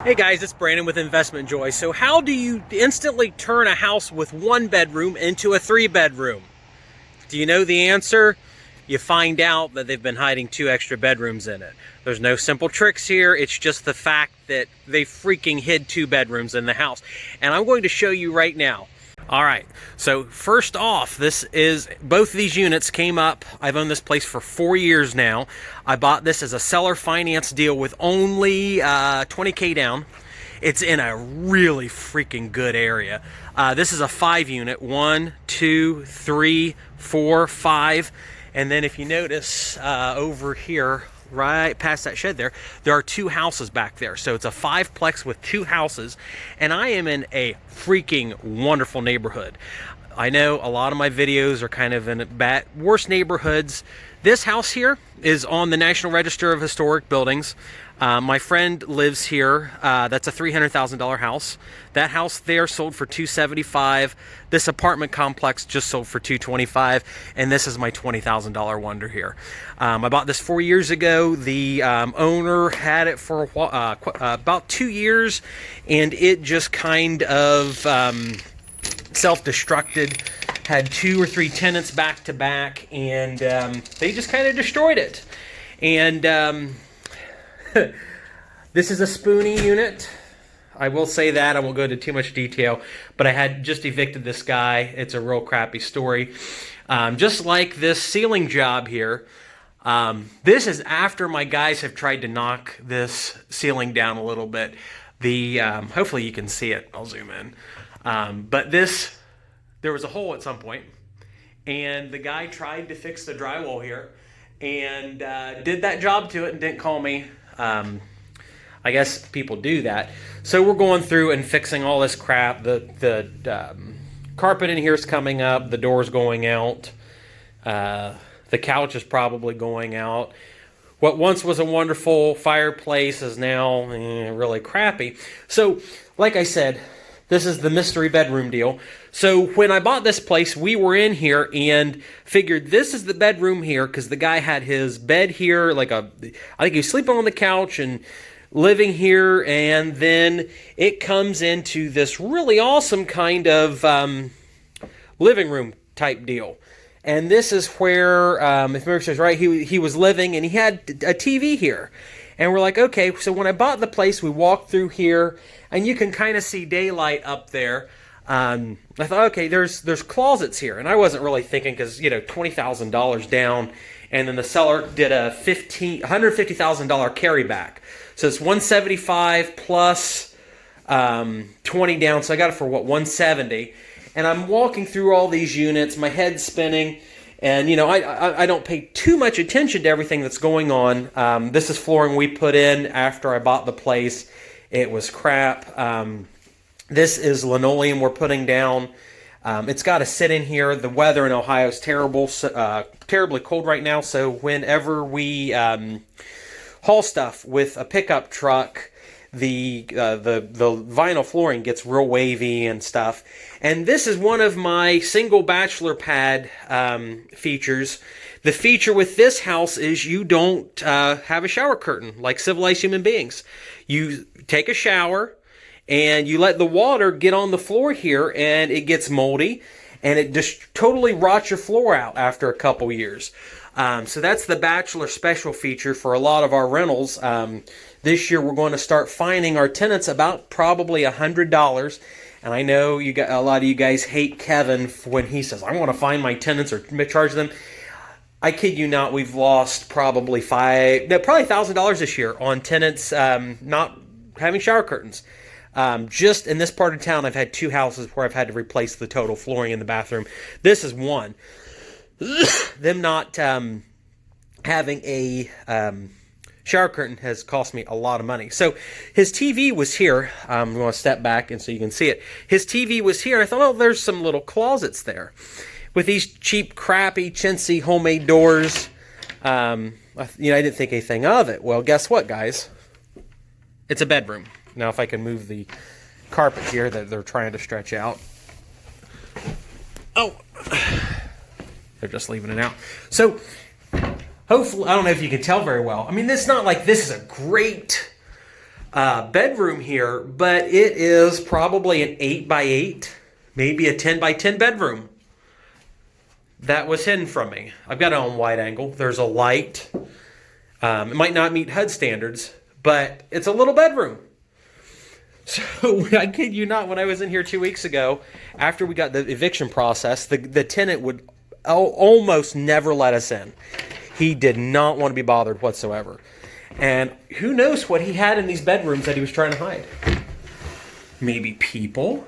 Hey guys, it's Brandon with Investment Joy. So how do you instantly turn a house with one bedroom into a 3-bedroom? Do you know the answer? You find out that they've been hiding 2 extra bedrooms in it. There's no simple tricks here. It's just the fact that they freaking hid 2 bedrooms in the house. And I'm going to show you right now. All right, so first off, both of these units came up. I've owned this place for 4 years now. I bought this as a seller finance deal with only $20K down. It's in a really freaking good area. This is a 5-unit, 1, 2, 3, 4, 5. And then if you notice over here, right past that shed there are 2 houses back there. So it's a 5-plex with 2 houses, and I am in a freaking wonderful neighborhood. I know a lot of my videos are kind of in worse neighborhoods. This house here is on the National Register of Historic Buildings. My friend lives here. That's a $300,000 house. That house there sold for $275,000. This apartment complex just sold for $225,000, and this is my $20,000 wonder here. I bought this 4 years ago. The owner had it for about 2 years, and it just kind of self-destructed. Had 2 or 3 tenants back to back, and they just kind of destroyed it. And this is a Spoonie unit. I will say that. I won't go into too much detail, but I had just evicted this guy. It's a real crappy story. Just like this ceiling job here. This is after my guys have tried to knock this ceiling down a little bit. Hopefully you can see it. I'll zoom in. But there was a hole at some point, and the guy tried to fix the drywall here and did that job to it and didn't call me. I guess people do that. So we're going through and fixing all this crap. The carpet in here is coming up. The door's going out. The couch is probably going out. What once was a wonderful fireplace is now really crappy. So, like I said, this is the mystery bedroom deal. So when I bought this place, we were in here and figured this is the bedroom here because the guy had his bed here, I think he was sleeping on the couch and living here, and then it comes into this really awesome kind of living room type deal. And this is where, if memory serves right, he was living, and he had a TV here. And we're like, okay, so when I bought the place, we walked through here, and you can kind of see daylight up there. I thought, okay, there's closets here. And I wasn't really thinking because, $20,000 down, and then the seller did a $150,000 carryback. So it's $175 plus 20 down, so I got it for, $170. And I'm walking through all these units, my head's spinning, and, I don't pay too much attention to everything that's going on. This is flooring we put in after I bought the place. It was crap. This is linoleum we're putting down. It's got to sit in here. The weather in Ohio is terrible, terribly cold right now, so whenever we haul stuff with a pickup truck, the vinyl flooring gets real wavy and stuff. And this is one of my single bachelor pad features. The feature with this house is you don't have a shower curtain like civilized human beings. You take a shower and you let the water get on the floor here, and it gets moldy, and it just totally rots your floor out after a couple years. So that's the bachelor special feature for a lot of our rentals. This year we're going to start fining our tenants about probably $100. And I know a lot of you guys hate Kevin when he says, I want to fine my tenants or charge them. I kid you not, we've lost probably $1,000 this year on tenants not having shower curtains. Just in this part of town, I've had 2 houses where I've had to replace the total flooring in the bathroom. This is one. Them not having a shower curtain has cost me a lot of money. So his TV was here. I'm going to step back and so you can see it. His TV was here. I thought, oh, there's some little closets there with these cheap, crappy, chintzy homemade doors. I didn't think anything of it. Well, guess what, guys? It's a bedroom. Now, if I can move the carpet here that they're trying to stretch out. Oh, they're just leaving it out. So, hopefully, I don't know if you can tell very well. I mean, it's not like this is a great bedroom here, but it is probably an 8x8, maybe a 10x10 bedroom. That was hidden from me. I've got it on wide angle. There's a light. It might not meet HUD standards, but it's a little bedroom. So I kid you not, when I was in here 2 weeks ago, after we got the eviction process, the tenant would almost never let us in. He did not want to be bothered whatsoever. And who knows what he had in these bedrooms that he was trying to hide. Maybe people.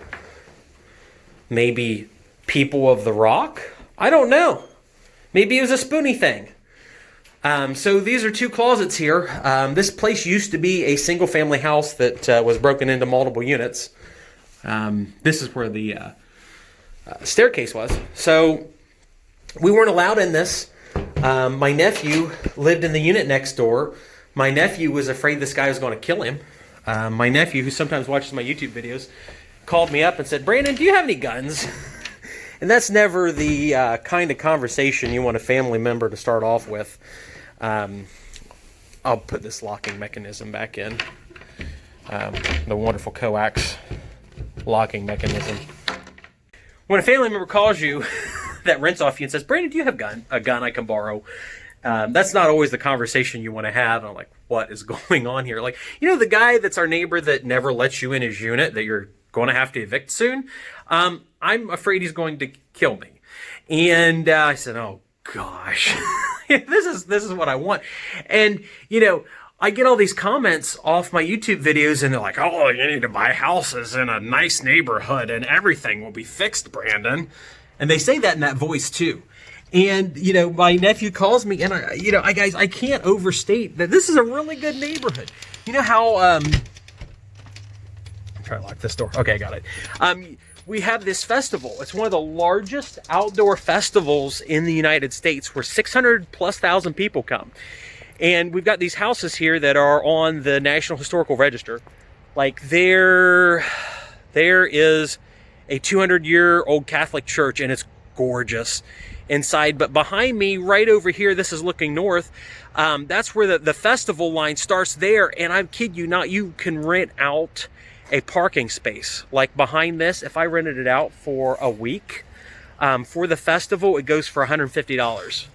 Maybe people of the rock. I don't know. Maybe it was a spoony thing. So these are 2 closets here. This place used to be a single family house that was broken into multiple units. This is where the staircase was. So we weren't allowed in this. My nephew lived in the unit next door. My nephew was afraid this guy was going to kill him. My nephew, who sometimes watches my YouTube videos, called me up and said, "Brandon, do you have any guns?" And that's never the kind of conversation you want a family member to start off with. I'll put this locking mechanism back in. The wonderful coax locking mechanism. When a family member calls you that rents off you and says, "Brandon, do you have a gun I can borrow?" That's not always the conversation you want to have. I'm like, what is going on here? Like, the guy that's our neighbor that never lets you in his unit that you're going to have to evict soon. I'm afraid he's going to kill me. And I said, oh gosh, this is what I want. And I get all these comments off my YouTube videos, and they're like, "Oh, you need to buy houses in a nice neighborhood, and everything will be fixed, Brandon." And they say that in that voice too. And my nephew calls me, and I can't overstate that this is a really good neighborhood. You know how I'm trying to lock this door. Okay, I got it. We have this festival. It's one of the largest outdoor festivals in the United States, where 600,000+ people come. And we've got these houses here that are on the National Historical Register. Like there is a 200-year-old Catholic church, and it's gorgeous inside. But behind me, right over here, this is looking north, that's where the festival line starts there. And I kid you not, you can rent out a parking space. Like behind this, if I rented it out for a week, for the festival, it goes for $150.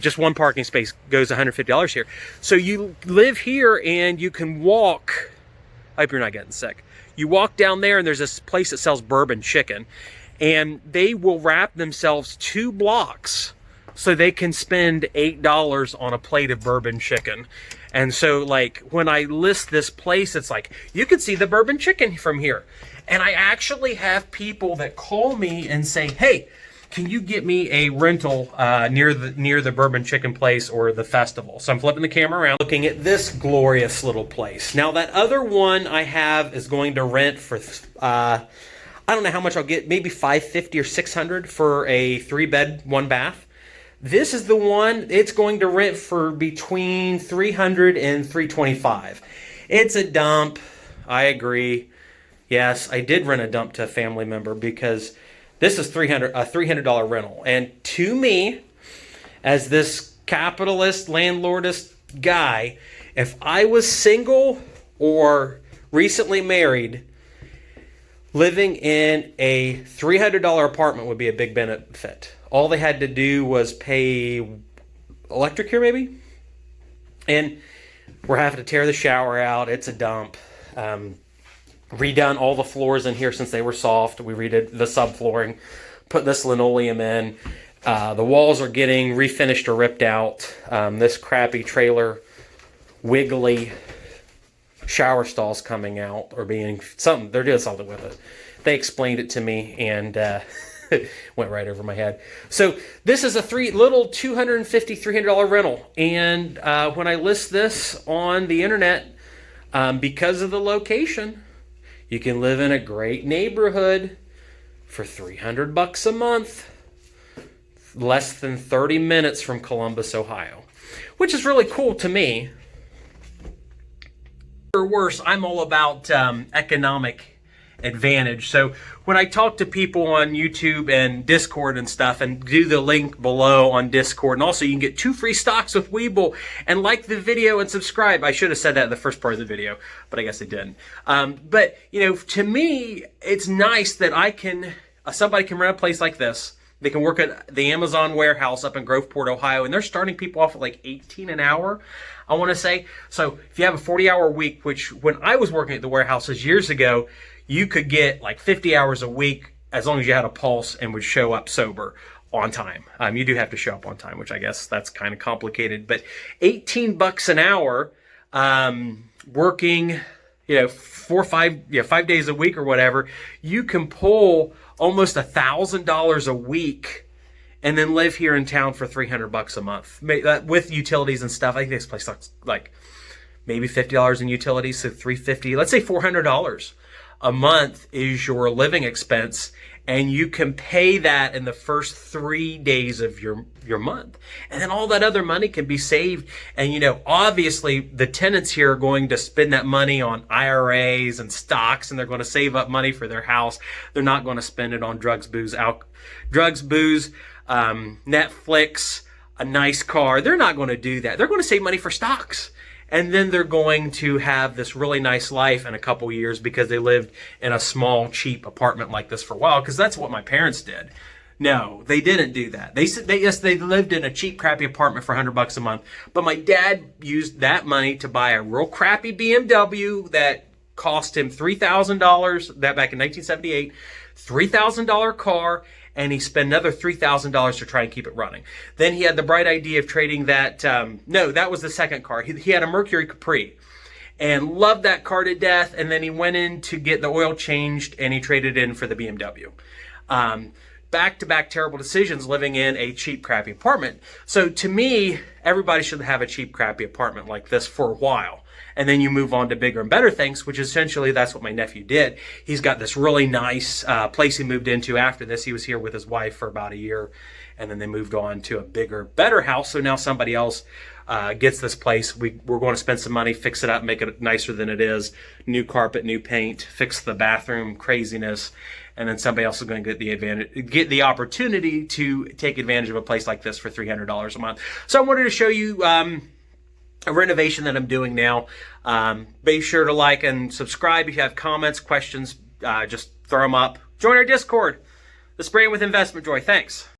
Just one parking space goes $150 here. So you live here and you can walk. I hope you're not getting sick. You walk down there and there's this place that sells bourbon chicken, and they will wrap themselves 2 blocks so they can spend $8 on a plate of bourbon chicken. And so, like, when I list this place, it's like, you can see the bourbon chicken from here. And I actually have people that call me and say, "Hey, can you get me a rental near the bourbon chicken place or the festival?" So I'm flipping the camera around, looking at this glorious little place. Now, that other one I have is going to rent for, I don't know how much I'll get, maybe $550 or $600 for a 3-bed, 1-bath. This is the one, it's going to rent for between $300 and $325. It's a dump. I agree. Yes, I did rent a dump to a family member because this is a $300 rental. And to me, as this capitalist, landlordist guy, if I was single or recently married, living in a $300 apartment would be a big benefit. All they had to do was pay electric here, maybe. And we're having to tear the shower out. It's a dump. Redone all the floors in here since they were soft. We redid the subflooring, put this linoleum in. The walls are getting refinished or ripped out. This crappy trailer, wiggly shower stalls coming out or being something. They're doing something with it. They explained it to me, and went right over my head. So this is a little $250, $300 rental. And when I list this on the internet, because of the location, you can live in a great neighborhood for $300 a month, less than 30 minutes from Columbus, Ohio, which is really cool to me. Or worse, I'm all about economic advantage. So when I talk to people on YouTube and Discord and stuff, and do the link below on Discord, and also you can get 2 free stocks with Webull, and like the video and subscribe. I should have said that in the first part of the video, but I guess I didn't. But you know, to me, it's nice that somebody can run a place like this. They can work at the Amazon warehouse up in Groveport, Ohio, and they're starting people off at like $18 an hour, I want to say. So if you have a 40-hour week, which when I was working at the warehouses years ago, you could get like 50 hours a week as long as you had a pulse and would show up sober on time. You do have to show up on time, which I guess that's kind of complicated. But $18 an hour, working, 5 days a week or whatever, you can pull almost $1,000 a week and then live here in town for $300 a month with utilities and stuff. I think this place looks like maybe $50 in utilities, so $350. Let's say $400 a month is your living expense, and you can pay that in the first 3 days of your month. And then all that other money can be saved. And, obviously the tenants here are going to spend that money on IRAs and stocks, and they're going to save up money for their house. They're not going to spend it on drugs, booze, Netflix, a nice car. They're not going to do that. They're going to save money for stocks. And then they're going to have this really nice life in a couple years because they lived in a small, cheap apartment like this for a while, because that's what my parents did. No, they didn't do that. They lived in a cheap, crappy apartment for $100 a month. But my dad used that money to buy a real crappy BMW that cost him $3,000, that back in 1978, $3,000 car, and he spent another $3,000 to try and keep it running. Then he had the bright idea of trading that, that was the second car. He had a Mercury Capri and loved that car to death, and then he went in to get the oil changed, and he traded in for the BMW. Back-to-back terrible decisions living in a cheap, crappy apartment. So to me, everybody should have a cheap, crappy apartment like this for a while. And then you move on to bigger and better things, which essentially that's what my nephew did. He's got this really nice place he moved into after this. He was here with his wife for about a year, and then they moved on to a bigger, better house. So now somebody else gets this place. We're going to spend some money, fix it up, make it nicer than it is. New carpet, new paint, fix the bathroom craziness. And then somebody else is going to get the opportunity to take advantage of a place like this for $300 a month. So I wanted to show you a renovation that I'm doing now. Be sure to like and subscribe. If you have comments, questions, just throw them up. Join our Discord. Let's spray with investment joy. Thanks.